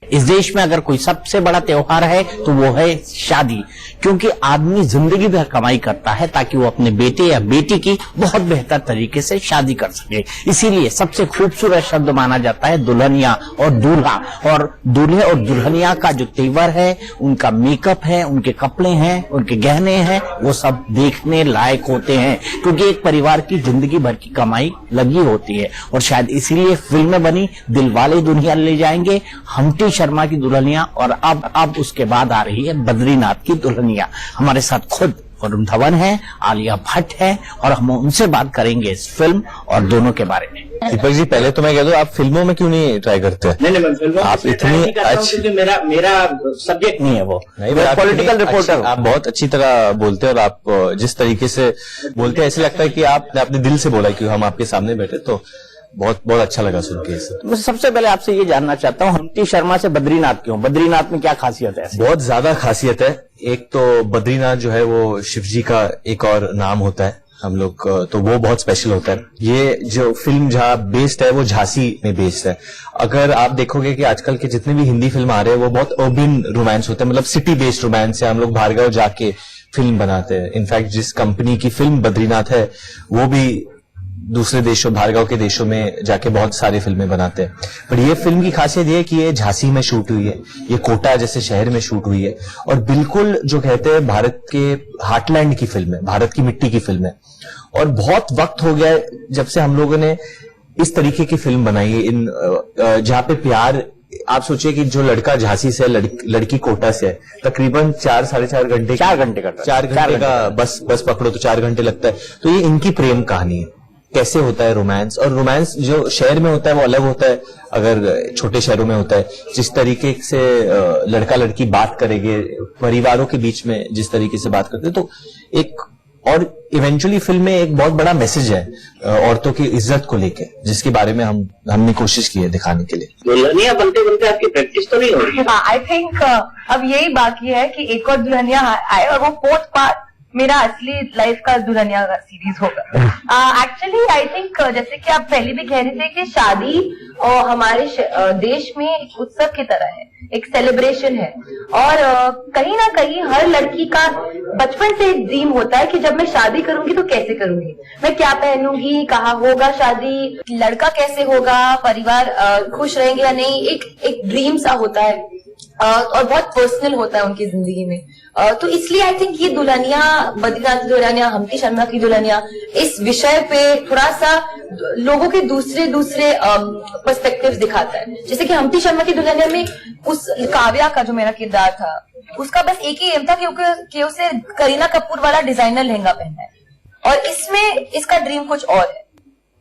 इस देश में अगर कोई सबसे बड़ा त्योहार है तो वो है शादी, क्योंकि आदमी जिंदगी भर कमाई करता है ताकि वो अपने बेटे या बेटी की बहुत बेहतर तरीके से शादी कर सके। इसीलिए सबसे खूबसूरत शब्द माना जाता है दुल्हनिया और दूल्हा। और दूल्हे और दुल्हनिया का जो तेवर है, उनका मेकअप है, उनके कपड़े हैं, उनके गहने हैं, वो सब देखने लायक होते हैं, क्योंकि एक परिवार की जिंदगी भर की कमाई लगी होती है। और शायद इसीलिए फिल्में बनी, दिलवाले दुल्हनिया ले जाएंगे, हम्टी शर्मा की दुल्हनिया, और अब उसके बाद आ रही है बद्रीनाथ की दुल्हनिया। हमारे साथ खुद वरुण धवन है, आलिया भट्ट है, और हम उनसे बात करेंगे इस फिल्म और दोनों के बारे में। दीपक जी, पहले तो मैं कह दूं, आप फिल्मों में क्यों नहीं ट्राई करते? नहीं, मैं फिल्मों आप इतनी अच्छी, मेरा सब्जेक्ट नहीं है वो, नहीं, पॉलिटिकल रिपोर्टर। आप बहुत अच्छी तरह बोलते हैं, और आप जिस तरीके से बोलते हैं ऐसे लगता है कि आपने अपने दिल से बोला कि हम आपके सामने बैठे, तो बहुत बहुत अच्छा लगा सुन के इसे। मैं सबसे पहले आपसे ये जानना चाहता हूँ, हम्टी शर्मा से बद्रीनाथ क्यों? बद्रीनाथ में क्या खासियत है? बहुत ज्यादा खासियत है। एक तो बद्रीनाथ जो है वो शिव जी का एक और नाम होता है हम लोग, तो वो बहुत स्पेशल होता है। ये जो फिल्म जहाँ बेस्ड है वो झांसी में बेस्ड है। अगर आप देखोगे कि आजकल के जितने भी हिंदी फिल्म आ रहे हैं वो बहुत अर्बन रोमांस होते हैं, मतलब सिटी बेस्ड रोमांस है। हम लोग भार्गव जाके फिल्म बनाते हैं। इनफैक्ट जिस कंपनी की फिल्म बद्रीनाथ है वो भी दूसरे देशों, भार्गव के देशों में जाके बहुत सारी फिल्में बनाते हैं। पर ये फिल्म की खासियत ये है कि ये झांसी में शूट हुई है, ये कोटा जैसे शहर में शूट हुई है, और बिल्कुल जो कहते हैं भारत के हार्टलैंड की फिल्म है, भारत की मिट्टी की फिल्म है। और बहुत वक्त हो गया जब से हम लोगों ने इस तरीके की फिल्म बनाई है, इन जहाँ पे प्यार, आप सोचिए कि जो लड़का झांसी से, लड़की कोटा से है, तकरीबन 4-4.5 घंटे, 4 घंटे का बस पकड़ो तो 4 घंटे लगता है। तो ये इनकी प्रेम कहानी है, कैसे होता है रोमांस। और रोमांस जो शहर में होता है वो अलग होता है, अगर छोटे शहरों में होता है। जिस तरीके से लड़का लड़की बात करेंगे, परिवारों के बीच में जिस तरीके से बात करते हैं, तो एक, और इवेंचुअली फिल्म में एक बहुत बड़ा मैसेज है औरतों की इज्जत को लेके, जिसके बारे में हमने कोशिश की है दिखाने के लिए। दुल्हनिया बनते बनते आपकी प्रैक्टिस तो नहीं हो रही? आई थिंक अब यही बाकी है कि एक और दुल्हनिया आए, और वो 4th पार्ट मेरा असली लाइफ का दुल्हनिया का सीरीज होगा। एक्चुअली आई थिंक जैसे कि आप पहले भी कह रहे थे कि शादी और हमारे देश में एक उत्सव की तरह है, एक सेलिब्रेशन है। और कहीं ना कहीं हर लड़की का बचपन से एक ड्रीम होता है कि जब मैं शादी करूंगी तो कैसे करूंगी, मैं क्या पहनूंगी, कहाँ होगा शादी, लड़का कैसे होगा, परिवार खुश रहेंगे या नहीं, एक ड्रीम सा होता है, और बहुत पर्सनल होता है उनकी जिंदगी में। तो इसलिए आई थिंक ये दुल्हनिया, बद्रीनाथ की दुल्हनिया, हम्टी शर्मा की दुल्हनिया, इस विषय पे थोड़ा सा लोगों के दूसरे पर्सपेक्टिव्स दिखाता है। जैसे कि हम्टी शर्मा की दुल्हनिया में उस काव्या का जो मेरा किरदार था, उसका बस एक ही एम था कि उसे करीना कपूर वाला डिजाइनर लहंगा पहनना है, और इसमें इसका ड्रीम कुछ और है।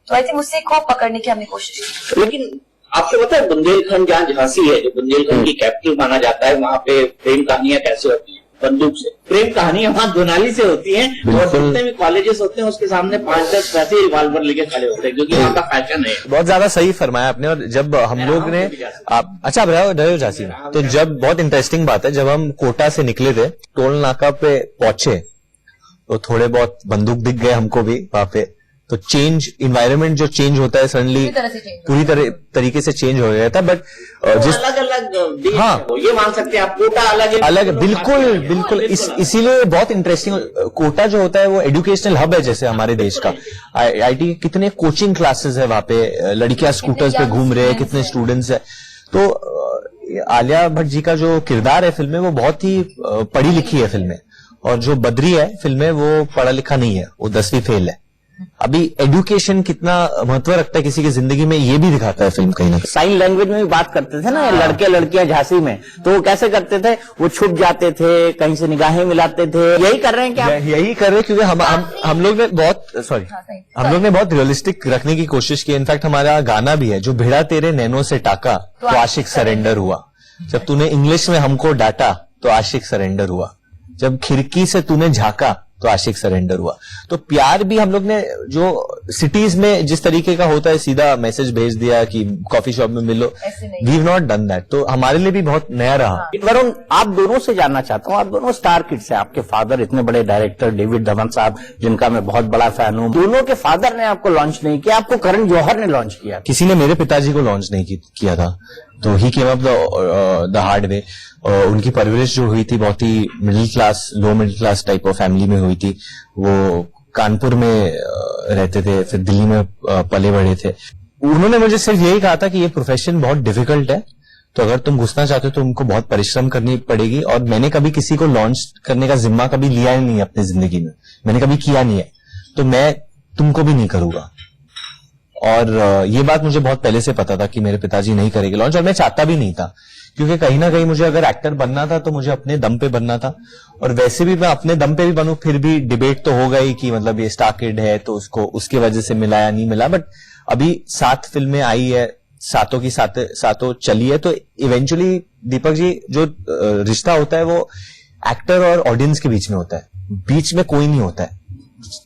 तो आई थिंक उससे खौफ पकड़ने की हमने कोशिश की। लेकिन आपको पता है बुंदेलखंड जहाँ झांसी है, जो बुंदेलखंड की कैपिटल माना जाता है, वहाँ पे प्रेम कहानियां कैसे होती हैं? बंदूक से। प्रेम कहानियां वहाँ दोनाली से होती हैं, और जितने भी कॉलेजेस होते हैं उसके सामने 5-10 वैसे रिवॉल्वर लेके खड़े होते हैं, क्योंकि वहाँ का फैशन है। बहुत ज्यादा सही फरमाया आपने। और जब हम लोग ने, आप अच्छा आप रहे हो झांसी में, तो जब, बहुत इंटरेस्टिंग बात है, जब हम कोटा से निकले थे, टोल नाका पे पहुंचे तो थोड़े बहुत बंदूक दिख गए हमको भी वहां पे। तो चेंज, इन्वायरमेंट जो चेंज होता है सडनली पूरी तरीके से चेंज हो गया था। बट जिस अलग अलग, हाँ, ये मान सकते हैं आप, कोटा अलग, बिल्कुल इसीलिए बहुत इंटरेस्टिंग। कोटा जो होता है वो एजुकेशनल हब है जैसे हमारे देश का। आईटी के कितने कोचिंग क्लासेस है वहां पे, लड़कियां स्कूटर्स पे घूम रहे हैं, कितने स्टूडेंट्स है। तो आलिया भट्ट जी का जो किरदार है फिल्म में, वो बहुत ही पढ़ी लिखी है फिल्म में, और जो बद्री है फिल्म में वो पढ़ा लिखा नहीं है, वो 10वीं फेल है। अभी एजुकेशन कितना महत्व रखता है किसी की जिंदगी में, ये भी दिखाता है फिल्म कहीं ना कहीं। साइन लैंग्वेज में भी बात करते थे ना लड़के लड़कियां झांसी में, तो वो कैसे करते थे? वो छुप जाते थे, कहीं से निगाहें मिलाते थे। यही कर रहे हैं क्या? यही कर रहे हैं, क्योंकि हम लोग ने बहुत रियलिस्टिक रखने की कोशिश की। इनफैक्ट हमारा गाना भी है, जो भिड़ा तेरे नैनों से टाका तो आशिक सरेंडर हुआ, जब तूने इंग्लिश में हमको डांटा तो आशिक सरेंडर हुआ, जब खिड़की से तूने झांका तो आशिक सरेंडर हुआ। तो प्यार भी हम लोग ने, जो सिटीज में जिस तरीके का होता है, सीधा मैसेज भेज दिया कि कॉफी शॉप में मिलो, we have not done that. तो हमारे लिए भी बहुत नया रहा। वरुण, आप दोनों से जानना चाहता हूँ, आप दोनों स्टार किड्स हैं। आपके फादर इतने बड़े डायरेक्टर डेविड धवन साहब, जिनका मैं बहुत बड़ा फैन हूँ। दोनों के फादर ने आपको लॉन्च नहीं किया, आपको करण जौहर ने लॉन्च किया। किसी ने मेरे पिताजी को लॉन्च नहीं किया था, तो ही came up the hard way. उनकी परवरिश जो हुई थी बहुत ही middle class, low middle class type of family में हुई थी। वो कानपुर में रहते थे, फिर दिल्ली में पले बड़े थे। उन्होंने मुझे सिर्फ यही कहा था कि ये प्रोफेशन बहुत डिफिकल्ट है, तो अगर तुम घुसना चाहते हो तो तुमको बहुत परिश्रम करनी पड़ेगी। और मैंने कभी किसी को लॉन्च करने का जिम्मा कभी लिया ही नहीं अपनी जिंदगी में, मैंने कभी किया नहीं है, तो मैं तुमको भी नहीं करूंगा। और ये बात मुझे बहुत पहले से पता था कि मेरे पिताजी नहीं करेंगे लॉन्च, और मैं चाहता भी नहीं था, क्योंकि कहीं ना कहीं मुझे अगर एक्टर बनना था तो मुझे अपने दम पे बनना था। और वैसे भी मैं अपने दम पे भी बनूं, फिर भी डिबेट तो हो गई कि मतलब ये स्टार किड है तो उसको उसकी वजह से मिला या नहीं मिला। बट अभी 7 फिल्में आई है, सातों की सातों चली है, तो इवेंचुअली दीपक जी जो रिश्ता होता है वो एक्टर और ऑडियंस के बीच में होता है, बीच में कोई नहीं होता है।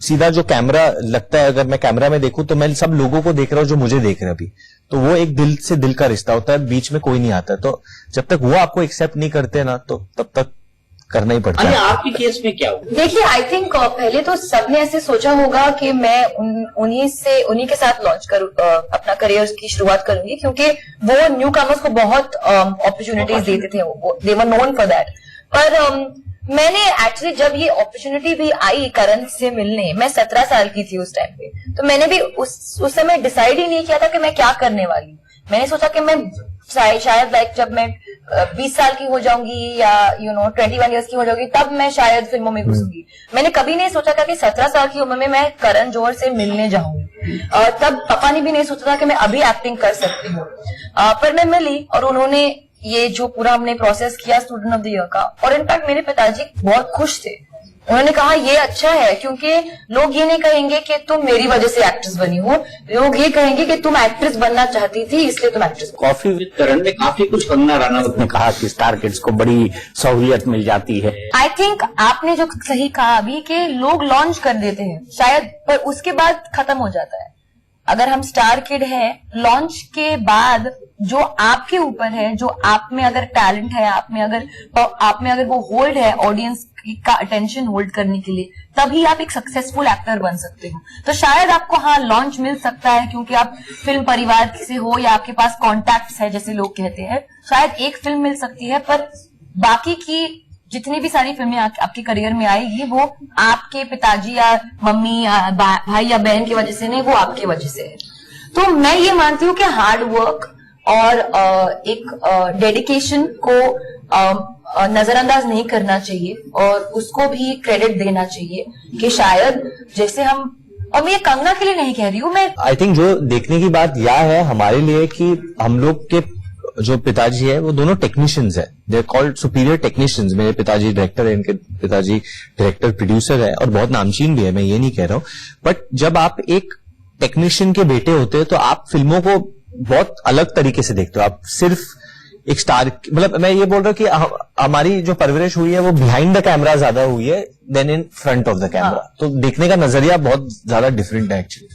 सीधा जो कैमरा लगता है, अगर मैं कैमरा में देखूं तो मैं सब लोगों को देख रहा हूं जो मुझे देख रहे हैं अभी, तो वो एक दिल से दिल का रिश्ता होता है, बीच में कोई नहीं आता। तो जब तक वो आपको एक्सेप्ट नहीं करते ना, तो तब तक करना ही पड़ता है। आपके केस में क्या हुआ? देखिए, आई थिंक पहले तो सबने ऐसे सोचा होगा कि मैं उन्हीं के साथ लॉन्च करूं, अपना करियर की शुरुआत करूंगी, क्योंकि वो न्यू कमर्स को बहुत अपॉर्चुनिटीज देते थे, दे वर नोन फॉर दैट। पर मैंने एक्चुअली जब ये अपॉर्चुनिटी भी आई करण से मिलने, मैं 17 साल की थी उस टाइम पे, तो मैंने भी उस समय डिसाइड ही नहीं किया था कि मैं क्या करने वाली हूँ। मैंने सोचा कि मैं शायद लाइक जब मैं 20 साल की हो जाऊंगी या 21 ईयर्स की हो जाऊंगी, तब मैं शायद फिल्मों में घुसूंगी। मैंने कभी नहीं सोचा था कि 17 साल की उम्र में मैं करण जौहर से मिलने जाऊंगी। तब पापा ने भी नहीं सोचा था कि मैं अभी एक्टिंग कर सकती हूँ। पर मैं मिली और उन्होंने ये जो पूरा हमने प्रोसेस किया स्टूडेंट ऑफ द ईयर का, और इनफैक्ट मेरे पिताजी बहुत खुश थे। उन्होंने कहा ये अच्छा है, क्योंकि लोग ये नहीं कहेंगे कि तुम मेरी वजह से एक्ट्रेस बनी हो, लोग ये कहेंगे कि तुम एक्ट्रेस बनना चाहती थी इसलिए तुम एक्ट्रेस। कॉफी विद करण में काफी कुछ कंगना रनौत ने कहा कि स्टार किड्स को बड़ी सहूलियत मिल जाती है। आई थिंक आपने जो सही कहा अभी कि लोग लॉन्च कर देते हैं शायद, पर उसके बाद खत्म हो जाता है। अगर हम स्टार किड हैं, लॉन्च के बाद जो आपके ऊपर है, जो आप में अगर टैलेंट है, आप में अगर वो होल्ड है ऑडियंस का अटेंशन होल्ड करने के लिए, तभी आप एक सक्सेसफुल एक्टर बन सकते हो। तो शायद आपको लॉन्च मिल सकता है क्योंकि आप फिल्म परिवार से हो या आपके पास कॉन्टैक्ट्स है, जैसे लोग कहते हैं, शायद एक फिल्म मिल सकती है, पर बाकी की जितनी भी सारी फिल्में आपके करियर में आएगी वो आपके पिताजी या मम्मी या भाई या बहन की वजह से नहीं, वो आपकी वजह से है। तो मैं ये मानती हूँ कि हार्ड वर्क और एक डेडिकेशन को नजरअंदाज नहीं करना चाहिए और उसको भी क्रेडिट देना चाहिए कि शायद जैसे हम, और मैं ये कंगना के लिए नहीं कह रही हूँ, मैं आई थिंक जो देखने की बात यह है हमारे लिए कि हम लोग के जो पिताजी है वो दोनों टेक्नीशियंस है, they are called superior technicians. मेरे पिताजी डायरेक्टर है, इनके पिताजी डायरेक्टर प्रोड्यूसर है और बहुत नामचीन भी है, मैं ये नहीं कह रहा हूं। बट जब आप एक टेक्नीशियन के बेटे होते हैं तो आप फिल्मों को बहुत अलग तरीके से देखते हो। आप सिर्फ एक स्टार, मतलब मैं ये बोल रहा हूँ कि हमारी जो परवरिश हुई है वो बिहाइंड द कैमरा ज्यादा हुई है then in front of the camera. तो देखने का नजरिया बहुत ज्यादा डिफरेंट है एक्चुअली।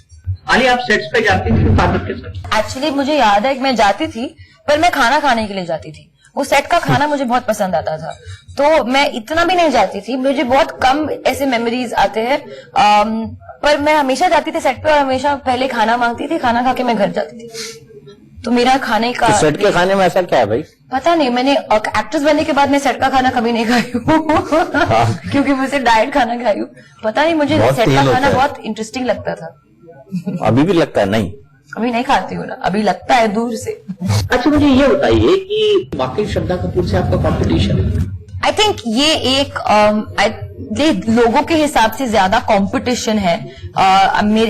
अली, आप सेट्स पे जाती थी फादर के साथ? एक्चुअली मुझे याद है कि मैं जाती थी, पर मैं खाना खाने के लिए जाती थी। वो सेट का खाना मुझे बहुत पसंद आता था, तो मैं इतना भी नहीं जाती थी। मुझे बहुत कम ऐसे मेमोरीज आते हैं, पर मैं हमेशा जाती थी सेट पे और हमेशा पहले खाना मांगती थी, खाना खा के मैं घर जाती थी। तो मेरा खाने का तो सेट के खाने में ऐसा क्या है भाई? पता नहीं, मैंने एक्ट्रेस बनने के बाद मैं सेट का खाना कभी नहीं खाई हूँ क्योंकि मुझे डाइट खाना खाई हूँ। पता नहीं, मुझे सेट का खाना बहुत इंटरेस्टिंग लगता था। अभी भी लगता है? नहीं, अभी नहीं खाती हूँ ना, अभी लगता है दूर से। अच्छा, मुझे ये बताइए कि वाकई श्रद्धा कपूर से आपका कंपटीशन है? आई थिंक ये एक लोगों के हिसाब से ज्यादा कंपटीशन है,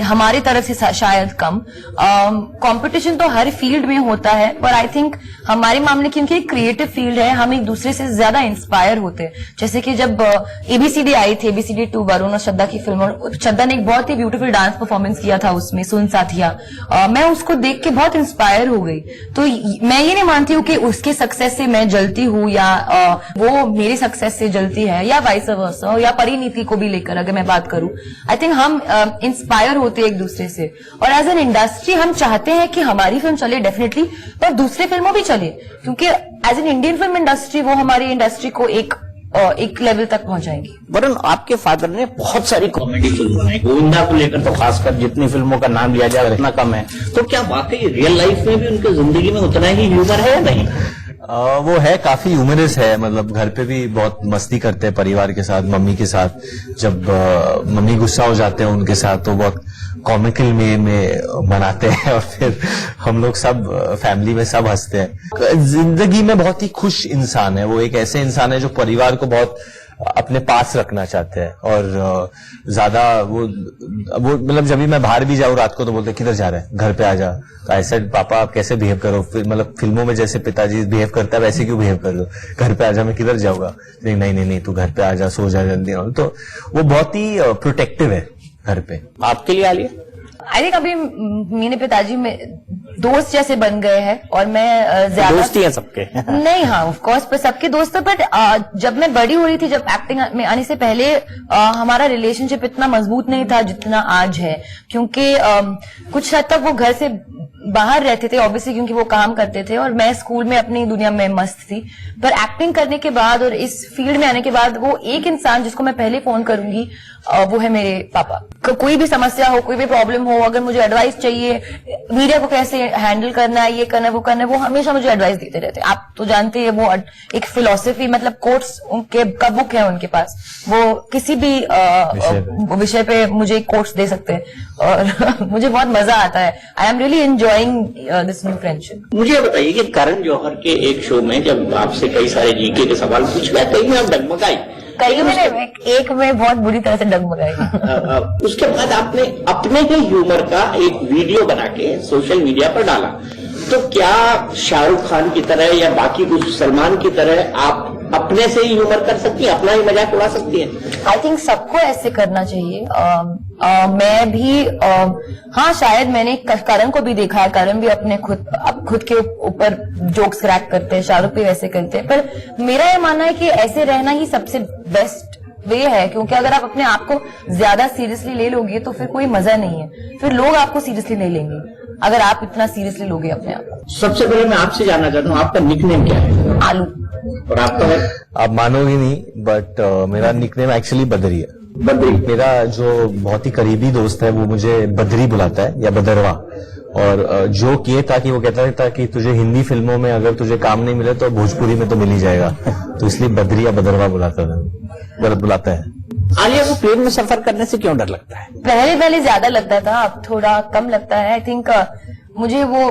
हमारी तरफ से शायद कम। कंपटीशन तो हर फील्ड में होता है, पर आई थिंक हमारे मामले क्योंकि एक क्रिएटिव फील्ड है, हम एक दूसरे से ज्यादा इंस्पायर होते हैं। जैसे कि जब ABCD आई थी, ABCD 2 वरुण और श्रद्धा की फिल्म, और श्रद्धा ने एक बहुत ही ब्यूटीफुल डांस परफॉर्मेंस किया था उसमें, सुन साथिया। मैं उसको देख के बहुत इंस्पायर हो गई। तो मैं ये नहीं मानती हूँ कि उसके सक्सेस से मैं जलती हूँ या वो मेरे सक्सेस से जलती है, या वाइस वर्सा, या परिणीति को भी लेकर अगर मैं बात करूं। आई थिंक हम इंस्पायर होते हैं एक दूसरे से, और एज एन इंडस्ट्री हम चाहते हैं कि हमारी फिल्म चले डेफिनेटली, पर दूसरे फिल्मों भी चले, क्योंकि as an Indian film industry वो हमारी इंडस्ट्री को एक एक लेवल तक पहुंचाएंगी। वरुण, आपके फादर ने बहुत सारी कॉमेडी फिल्म बनाई, गोविंदा को लेकर तो खासकर जितनी फिल्मों का नाम लिया जाए उतना कम है। तो क्या वाकई रियल लाइफ में भी उनके जिंदगी में उतना ही ह्यूमर है या नहीं? वो है, काफी ह्यूमरस है। मतलब घर पे भी बहुत मस्ती करते हैं परिवार के साथ, मम्मी के साथ। जब मम्मी गुस्सा हो जाते हैं उनके साथ तो बहुत कॉमिकल में बनाते हैं और फिर हम लोग सब फैमिली में सब हंसते हैं। जिंदगी में बहुत ही खुश इंसान है वो। एक ऐसे इंसान है जो परिवार को बहुत अपने पास रखना चाहते हैं और ज्यादा वो मतलब जब भी मैं बाहर भी जाऊँ रात को तो बोलते किधर जा रहे हैं, घर पे आ जा। ऐसे पापा आप कैसे बिहेव करो, फिर मतलब फिल्मों में जैसे पिताजी बिहेव करता है वैसे क्यों बिहेव कर दो, घर पे आ जा, मैं किधर जाऊंगा। नहीं तू घर पे आ जा, सो जा जल्दी। तो वो बहुत ही प्रोटेक्टिव है घर पे। आपके लिए आलिया? आई थिंक अभी मेरे पिताजी में दोस्त जैसे बन गए हैं और मैं ज्यादा दोस्ती है सबके। नहीं, हाँ ऑफ कोर्स पर सबके दोस्त। बट जब मैं बड़ी हो रही थी, जब एक्टिंग में आने से पहले हमारा रिलेशनशिप इतना मजबूत नहीं था जितना आज है, क्योंकि कुछ हद तक वो घर से बाहर रहते थे ऑब्वियसली, क्योंकि वो काम करते थे और मैं स्कूल में अपनी दुनिया में मस्त थी। पर एक्टिंग करने के बाद और इस फील्ड में आने के बाद वो एक इंसान जिसको मैं पहले फोन करूंगी वो है मेरे पापा। कोई भी समस्या हो, कोई भी प्रॉब्लम हो, अगर मुझे एडवाइस चाहिए, मीडिया को कैसे हैंडल करना है, ये करना है, वो करना है, वो हमेशा मुझे एडवाइस देते रहते। आप तो जानते हैं वो एक फिलोसफी, मतलब कोट्स उनके का बुक है उनके पास, वो किसी भी विषय पे मुझे कोट्स दे सकते हैं और मुझे बहुत मजा आता है। I am really enjoying this new friendship. मुझे बताइए कि करण जौहर के एक शो में जब आपसे कई सारे जीके के सवाल पूछ गए, कई में आप डगमगाई, कई मैंने एक में बहुत बुरी तरह से डगमगाई। उसके बाद आपने अपने ही ह्यूमर का एक वीडियो बना के सोशल मीडिया पर डाला। तो क्या शाहरुख खान की तरह या बाकी कुछ सलमान की तरह आप अपने से ही ह्यूमर कर सकती हैं, अपना ही मजाक उड़ा सकती हैं? आई थिंक सबको ऐसे करना चाहिए। मैं भी हाँ, शायद मैंने करण को भी देखा है, करण भी अपने खुद के ऊपर जोक्स क्रैक करते हैं, शाहरुख भी वैसे करते हैं। पर मेरा ये मानना है कि ऐसे रहना ही सबसे बेस्ट वे है, क्योंकि अगर आप अपने आप को ज्यादा सीरियसली ले लोगे तो फिर कोई मजा नहीं है, फिर लोग आपको सीरियसली नहीं लेंगे अगर आप इतना सीरियसली लोगे अपने आप को। सबसे पहले मैं आपसे जानना चाहता हूँ, आपका निकनेम क्या है? आलू। और आपका है? आप मानोगे नहीं बट मेरा निकनेम एक्चुअली बदरी है। बद्री। मेरा जो बहुत ही करीबी दोस्त है वो मुझे बदरी बुलाता है या बदरवा। और जोक ये था कि वो कहता था कि तुझे हिंदी फिल्मों में अगर तुझे काम नहीं मिले तो भोजपुरी में तो मिल ही जाएगा, तो इसलिए बदरी या बदरवा बुलाता है। आलिया को प्लेन में सफर करने से क्यों डर लगता है? पहले ज्यादा लगता था, अब थोड़ा कम लगता है। आई थिंक मुझे वो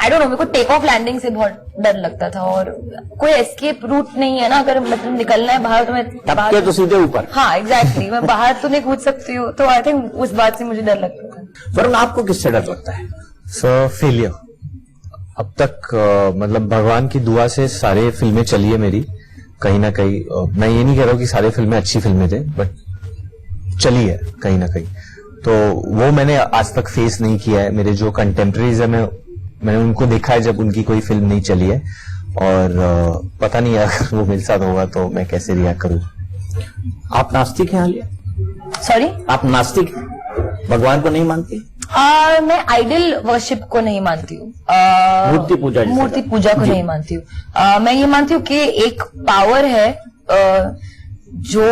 आई डोंट नो, मेरे को टेक ऑफ लैंडिंग से बहुत डर लगता था और कोई एस्केप रूट नहीं है ना, अगर मतलब निकलना है बाहर तो मैं टपके तो सीधे ऊपर। हाँ एग्जैक्टली, मैं बाहर तो नहीं कूद सकती हूँ, तो आई थिंक उस बात से मुझे डर लगता था। वरुण, आपको किससे डर लगता है? फेलियर। अब तक मतलब भगवान की दुआ से सारे फिल्में चली है मेरी, कहीं ना कहीं। मैं ये नहीं कह रहा हूँ कि सारे फिल्में अच्छी फिल्में थे, बट चली है कहीं ना कहीं। तो वो मैंने आज तक फेस नहीं किया है। मेरे जो कंटेम्प्रेरीज है मैंने उनको देखा है जब उनकी कोई फिल्म नहीं चली है, और पता नहीं अगर वो मेरे साथ होगा तो मैं कैसे रिएक्ट करूं। आप नास्तिक हैं आलिया? सॉरी, आप नास्तिक हैं? भगवान को नहीं मानती? मैं आइडल वर्शिप को नहीं मानती हूँ, मूर्ति पूजा को नहीं मानती हूँ। मैं ये मानती हूँ कि एक पावर है जो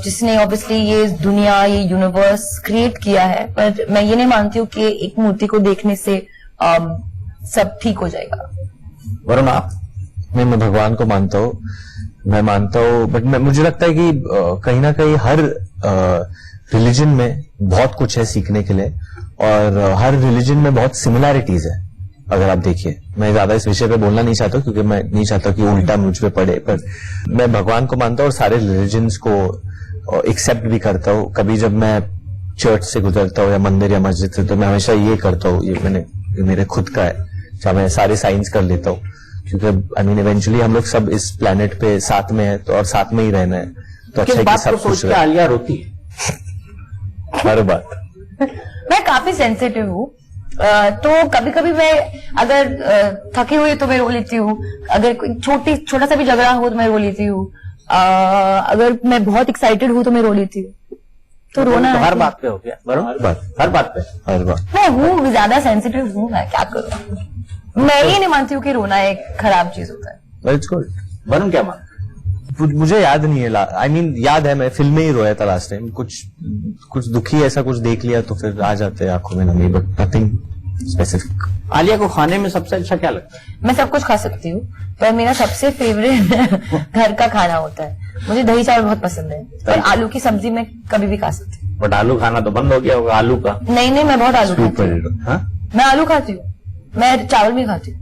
जिसने ऑब्वियसली ये दुनिया, ये यूनिवर्स क्रिएट किया है, पर मैं ये नहीं मानती हूँ कि एक मूर्ति को देखने से सब ठीक हो जाएगा। वरुण, आप? मैं भगवान को मानता हूँ, मैं मानता हूँ, बट मुझे लगता है कि कहीं ना कहीं हर रिलीजन में बहुत कुछ है सीखने के लिए, और हर रिलीजन में बहुत सिमिलैरिटीज है। अगर आप देखिए, मैं ज्यादा इस विषय पे बोलना नहीं चाहता क्योंकि मैं नहीं चाहता कि उल्टा मुझ पे पड़े, पर मैं भगवान को मानता हूँ और सारे रिलीजन्स को एक्सेप्ट भी करता हूँ। कभी जब मैं चर्च से गुजरता हूँ या मंदिर या मस्जिद से, तो मैं हमेशा ये करता हूँ, ये मेरे खुद का है, जहाँ मैं सारे साइंस कर लेता हूँ, क्योंकि आई मीन इवेंचुअली हम लोग सब इस प्लेनेट पे साथ में है, तो और साथ में ही रहना है, तो अच्छा है कि सब खुश रहे। आलिया रोती है हर बात। मैं काफी सेंसिटिव हूँ, तो कभी कभी मैं अगर थकी हुई तो मैं रो लेती हूँ, अगर कोई छोटा सा भी झगड़ा हो तो मैं रो लेती हूँ, अगर मैं बहुत एक्साइटेड हूँ तो मैं रो लेती हूँ। तो रोना तो हर बात पे हो गया वरुण? हर बात पे मैं हूँ, ज्यादा सेंसिटिव हूँ, मैं क्या करूँ। मैं ये नहीं मानती हूँ कि रोना एक खराब चीज होता है। It's good. वरुण क्या मानता? मुझे याद नहीं है, आई मीन याद है मैं फिल्म में ही रोया था लास्ट टाइम, कुछ दुखी ऐसा कुछ देख लिया तो फिर आ जाते हैं आंखों में नमी, बट नथिंग स्पेसिफिक। आलिया को खाने में सबसे अच्छा क्या लगता है? मैं सब कुछ खा सकती हूँ, पर मेरा सबसे फेवरेट घर का खाना होता है। मुझे दही चावल बहुत पसंद है, पर आलू की सब्जी मैं कभी भी खा सकती हूँ। बट आलू खाना तो बंद हो गया होगा आलू का। नहीं, मैं बहुत आलू खाती हूँ। हाँ? मैं आलू खाती हूँ, मैं चावल भी खाती हूँ।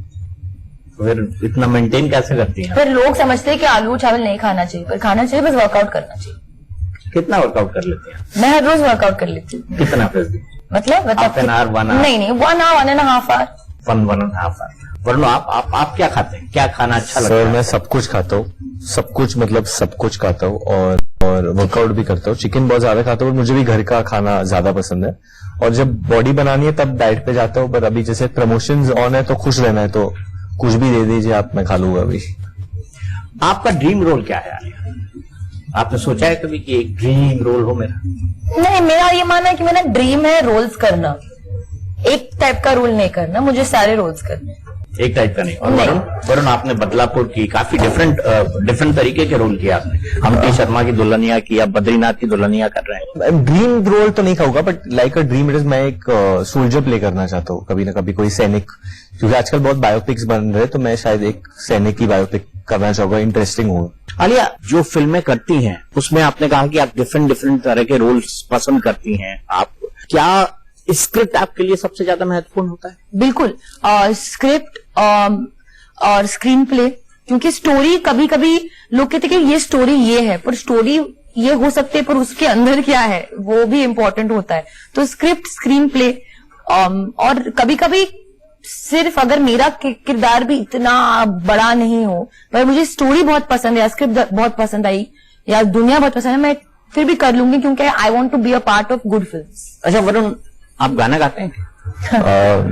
फिर इतना मेंटेन कैसे करती हैं? फिर लोग समझते हैं कि आलू चावल नहीं खाना चाहिए, पर खाना चाहिए, बस वर्कआउट करना चाहिए। कितना वर्कआउट कर लेते हैं? मैं हर रोज वर्कआउट कर लेती हूँ। कितना फिर? मतलब Half an hour, 1 hour? नहीं 1 hour 1.5 hour। 1.5 hour। वरना आप क्या खाते हैं? क्या खाना अच्छा लगता सर है? मैं सब कुछ खाता हूँ, सब कुछ मतलब सब कुछ खाता हूँ, और वर्कआउट भी करता हूँ। चिकन बहुत ज्यादा खाता हूँ, मुझे भी घर का खाना ज्यादा पसंद है। और जब बॉडी बनानी है तब डाइट पे जाता हूँ, पर अभी जैसे प्रमोशंस ऑन है तो खुश रहना है, तो कुछ भी दे दीजिए आप, मैं खा लूंगा अभी। आपका ड्रीम रोल क्या है आलिया? आपने सोचा है कभी कि एक ड्रीम रोल हो मेरा? नहीं, मेरा ये मानना है कि मेरा ड्रीम है रोल्स करना, एक टाइप का रोल नहीं करना, मुझे सारे रोल्स करने। एक टाइप का नहीं। और नहीं। वरुण आपने बदलापुर की काफी डिफरेंट तरीके के रोल किया आपने। अमिताभ शर्मा की दुल्हनिया की, आप बद्रीनाथ की दुल्हनिया कर रहे हैं। ड्रीम रोल तो नहीं कहूंगा, but like a dream it is, मैं एक सोल्जर प्ले करना चाहता हूँ कभी ना कभी, कोई सैनिक, क्योंकि आजकल बहुत बायोपिक्स बन रहे हैं, तो मैं शायद एक सैनिक की बायोपिक करना चाहूंगा, इंटरेस्टिंग होगा। आलिया जो फिल्में करती हैं उसमें आपने कहा कि आप डिफरेंट तरह के रोल्स पसंद करती हैं। आप क्या स्क्रिप्ट आपके लिए सबसे ज्यादा महत्वपूर्ण होता है? बिल्कुल, स्क्रिप्ट और स्क्रीन प्ले, क्योंकि स्टोरी कभी कभी लोग कहते हैं कि ये स्टोरी ये है, पर स्टोरी ये हो सकती है, पर उसके अंदर क्या है वो भी इम्पोर्टेंट होता है। तो स्क्रिप्ट, स्क्रीन प्ले, और कभी कभी सिर्फ अगर मेरा किरदार भी इतना बड़ा नहीं हो, पर मुझे स्टोरी बहुत पसंद है या स्क्रिप्ट बहुत पसंद आई या दुनिया बहुत पसंद है, मैं फिर भी कर लूंगी, क्योंकि I want to be a part of good films. अच्छा वरुण, आप गाना गाते हैं?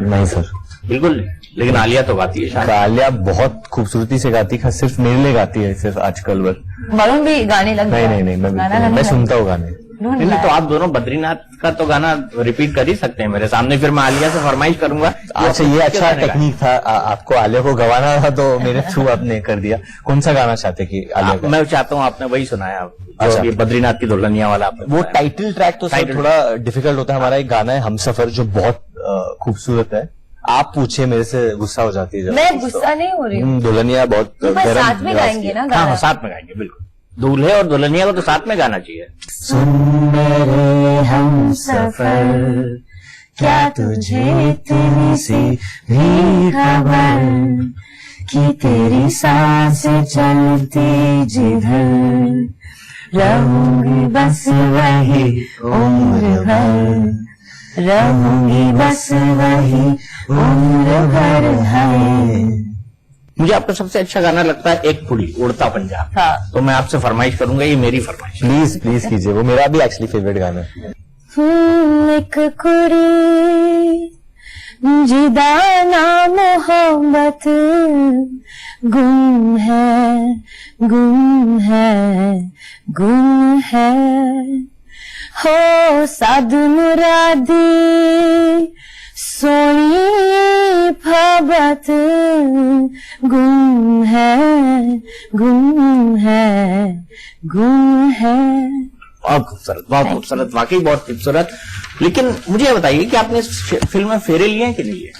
नहीं सर, बिल्कुल नहीं, लेकिन आलिया तो गाती है शायद। आलिया बहुत खूबसूरती से गाती है, सिर्फ मेरे लिए गाती है सिर्फ आजकल बस। वरुण भी गाने लग गया। नहीं, मैं सुनता हूँ गाने। नहीं तो आप दोनों बद्रीनाथ का तो गाना रिपीट कर ही सकते हैं मेरे सामने, फिर मैं आलिया से फरमाइश करूंगा। अच्छा, ये अच्छा टेक्निक था, आपको आलिया को गवाना था तो मेरे थ्रू आपने कर दिया। कौन सा गाना चाहते कि आलिया का? मैं चाहता हूँ आपने वही सुनाया, अच्छा। ये बद्रीनाथ की दुल्हनिया वाला आपने वो सुनाया। टाइटल ट्रैक तो सर थोड़ा डिफिकल्ट होता है। हमारा एक गाना है हमसफर जो बहुत खूबसूरत है। आप पूछिए, मेरे से गुस्सा हो जाती है जब। मैं गुस्सा नहीं हो रही हूँ, दुल्हनिया बहुत तो बस साथ में गाएंगे ना हाँ गाना। साथ में गाएंगे, बिल्कुल। दूल्हे और दुल्हनिया को तो साथ में गाना चाहिए। सुन मेरे हमसफर, क्या तुझे तेरी सी भी खबर, कि तेरी सांसें चलती जिधर, रहूंगी बस वही उम्र भर, रहूंगी बस वही उम्र भर है। मुझे आपका सबसे अच्छा गाना लगता है एक पुड़ी उड़ता पंजाब। हाँ। तो मैं आपसे फरमाइश करूंगा, ये मेरी फरमाइश है। प्लीज कीजिए, वो मेरा भी एक्चुअली फेवरेट गाना है। एक कुड़ी जिदाना मोहब्बत, गुम है गुम है गुम है, हो साद मुरादी सोनी फबत, गुम है गुम है गुम है। बहुत खूबसूरत, बहुत खूबसूरत, वाकई बहुत खूबसूरत। लेकिन मुझे ये बताइए कि आपने इस फिल्म में फेरे लिए हैं कि नहीं लिए?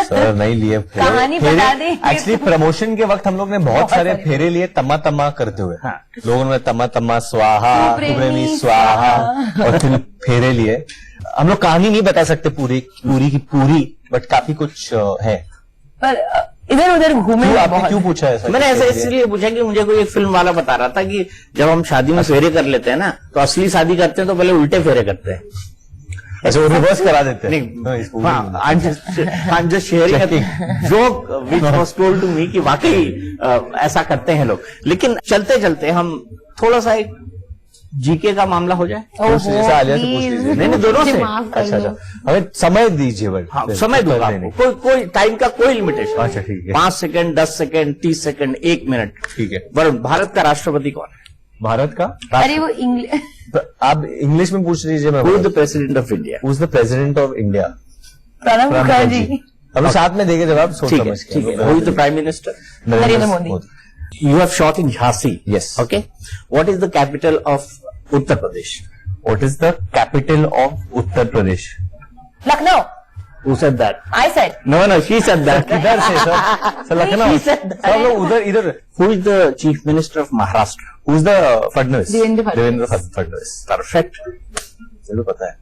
सर नहीं लिए कहानी बता दी। एक्चुअली प्रमोशन के वक्त हम लोग ने बहुत सारे फेरे लिए, तमा करते हुए। हाँ। लोगों ने तमा स्वाहा, प्रेमी स्वाहा, और फिर फेरे लिए। हम लोग कहानी नहीं बता सकते पूरी की पूरी, बट काफी कुछ है। पर इधर उधर घूमे क्यों, हैं आपने बहुत। क्यों पूछा ऐसा? मैंने ऐसा इसलिए पूछा कि मुझे कोई एक फिल्म वाला बता रहा था कि जब हम शादी में फेरे कर लेते हैं ना, तो असली शादी करते हैं तो पहले उल्टे फेरे करते हैं। अच्छा, वो रिवर्स करा देते हैं। नहीं, हाँ, just sharing a joke which was told to me कि वाकई ऐसा करते हैं लोग। लेकिन चलते चलते हम थोड़ा सा एक जीके का मामला हो जाए। जैसा आलिया से पूछ लीजिए। नहीं, दोनों से। अच्छा, हमें समय दीजिए बट। हाँ, समय दूंगा आपको, कोई टाइम का कोई लिमिटेशन। अच्छा, ठीक है। 5 सेकंड, 10 सेकंड, 30 सेकंड, 1 मिनट। ठीक है। वरुण, भारत का राष्ट्रपति कौन है? भारत का? अरे वो इंग्लिश, आप इंग्लिश में पूछ लीजिए। Who is the president of India? Who is the president of India? Pranab Mukherjee. हम साथ में देंगे जवाब, सोच ठीक है, समझ के। ठीक है। Who is the prime minister? Narendra Modi. You have shot in Jhansi. Yes. Okay. What is the capital of Uttar Pradesh? What is the capital of Uttar Pradesh? Lucknow. Who said that? I said. No, she said that. किधर से sir Lucknow He said that. सब लोग उधर इधर Who is the Chief Minister of Maharashtra? Who's the Fadnavis Devendra Fadnavis Perfect. चलो पता है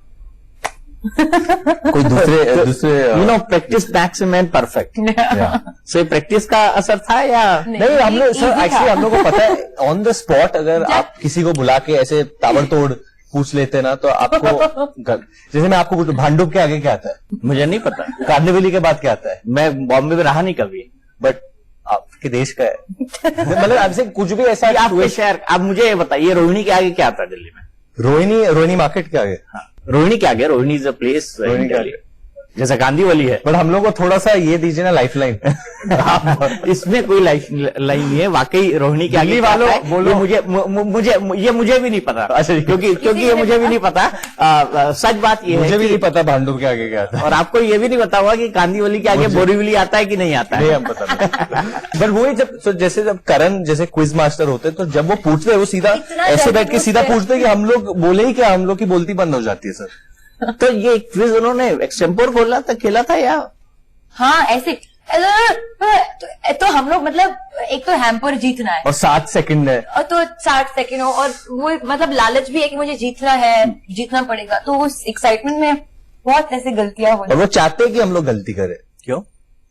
कोई दूसरे You know, practice maximum perfect. So practice का असर था या नहीं हम लोग सर easy एक्चुअली था। हम लोग को पता है ऑन द स्पॉट अगर आप किसी को बुला के ऐसे ताबड़तोड़ पूछ लेते ना तो आपको जैसे मैं आपको पूछूं भांडुप के आगे क्या आता है, मुझे नहीं पता। कांदिवली के बाद क्या आता है, मैं बॉम्बे में रहा नहीं कभी। बट आपके देश का है मतलब आपसे कुछ भी ऐसा आपके शहर, आप मुझे ये बताइए रोहिणी के आगे क्या आता है दिल्ली में? रोहिणी मार्केट के आगे। हाँ, रोहिणी के आगे, Rohini is a place Rohini के आगे जैसा गांधीवली है। बट हम लोग को थोड़ा सा ये दीजिए ना लाइफ लाइन इसमें कोई लाइन नहीं है, वाकई रोहिणी के आगे दिल्ली क्या वालों, आता है, बोलो। ये मुझे भी नहीं पता। अच्छा, क्योंकि ये मुझे भी नहीं पता। सच बात ये है मुझे भी कि- नहीं पता भांडुप के आगे क्या आता है। और आपको ये भी नहीं पता होगा कि कांदीवली के आगे बोरीवली आता है कि नहीं आता नहीं है। हम पता बट वही जैसे जब करण जैसे क्विज मास्टर होते हैं तो जब वो पूछते हैं वो सीधा इतना ऐसे बैठ के जबरदस्त सीधा है। पूछते हैं कि हम लोग बोले ही क्या, हम लोग की बोलती बंद हो जाती है सर। तो ये क्विज उन्होंने एक्सटेम्पोर खोला था, खेला था या? हाँ ऐसे तो हम लोग मतलब एक तो हैम्पर जीतना है और 7 सेकंड है और तो 60 सेकंड हो और वो मतलब लालच भी है कि मुझे जीतना है, जीतना पड़ेगा, तो उस एक्साइटमेंट में बहुत ऐसे गलतियां हो और वो चाहते हैं कि हम लोग गलती करें। क्यों?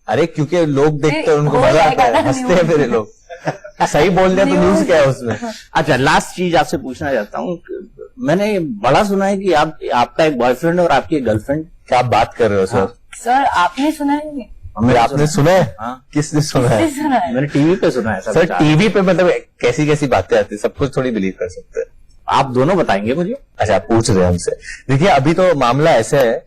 अरे क्योंकि लोग देखते हैं उनको हो मजा आता जाएगा है, ना हंसते हैं फिर ये लोग। सही बोल दिया तो न्यूज क्या है उसमें। अच्छा, लास्ट चीज आपसे पूछना चाहता हूँ। मैंने बड़ा सुना है कि आपका एक बॉयफ्रेंड और आपकी गर्लफ्रेंड। क्या आप बात कर रहे हो सर? सर आपने सुना है? मेरे आपने सुना है? हाँ। किसने सुना है? किसने सुना है? मैंने टीवी पे सुना है सर टीवी पे मतलब कैसी कैसी बातें आती है, सब कुछ थोड़ी बिलीव कर सकते हैं। आप दोनों बताएंगे मुझे। अच्छा आप पूछ रहे हैं हमसे। देखिए अभी तो मामला ऐसा है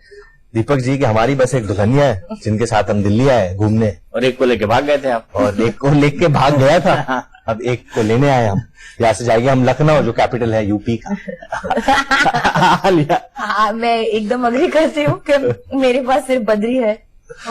दीपक जी कि हमारी बस एक दुल्हनिया है जिनके साथ हम दिल्ली आए घूमने, और एक को लेके भाग गए थे आप। और एक को लेके भाग गया था, अब एक को लेने आए हम। यहाँ से जाएंगे हम लखनऊ जो कैपिटल है यूपी का। लिया। हाँ मैं एकदम अग्री करती हूँ कि मेरे पास सिर्फ बद्री है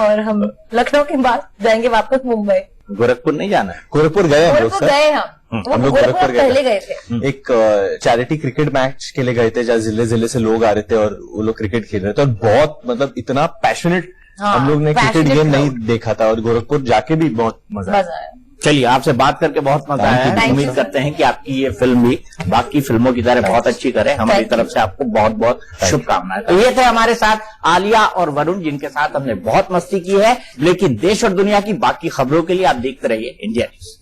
और हम लखनऊ के बाद जाएंगे वापस मुंबई। गोरखपुर नहीं जाना है? गोरखपुर गए हम लोग गोरखपुर सर। गए हम, हम लोग गोरखपुर गोरखपुर पहले गए गए थे। एक चैरिटी क्रिकेट मैच के लिए गए थे जहाँ जिले जिले से लोग आ रहे थे और वो लोग क्रिकेट खेल रहे थे और बहुत मतलब इतना पैशनेट हाँ, हम लोग ने क्रिकेट passionate गेम नहीं crowd। देखा था और गोरखपुर जाके भी बहुत मजा आया। मजा आया। चलिए, आपसे बात करके बहुत मजा Thank you. आया। Thank उम्मीद you. करते हैं कि आपकी ये फिल्म भी बाकी फिल्मों की तरह बहुत अच्छी करे। हमारी Thank you. तरफ से आपको बहुत बहुत शुभकामनाएं। तो ये थे हमारे साथ आलिया और वरुण, जिनके साथ हमने बहुत मस्ती की है। लेकिन देश और दुनिया की बाकी खबरों के लिए आप देखते रहिए इंडिया न्यूज।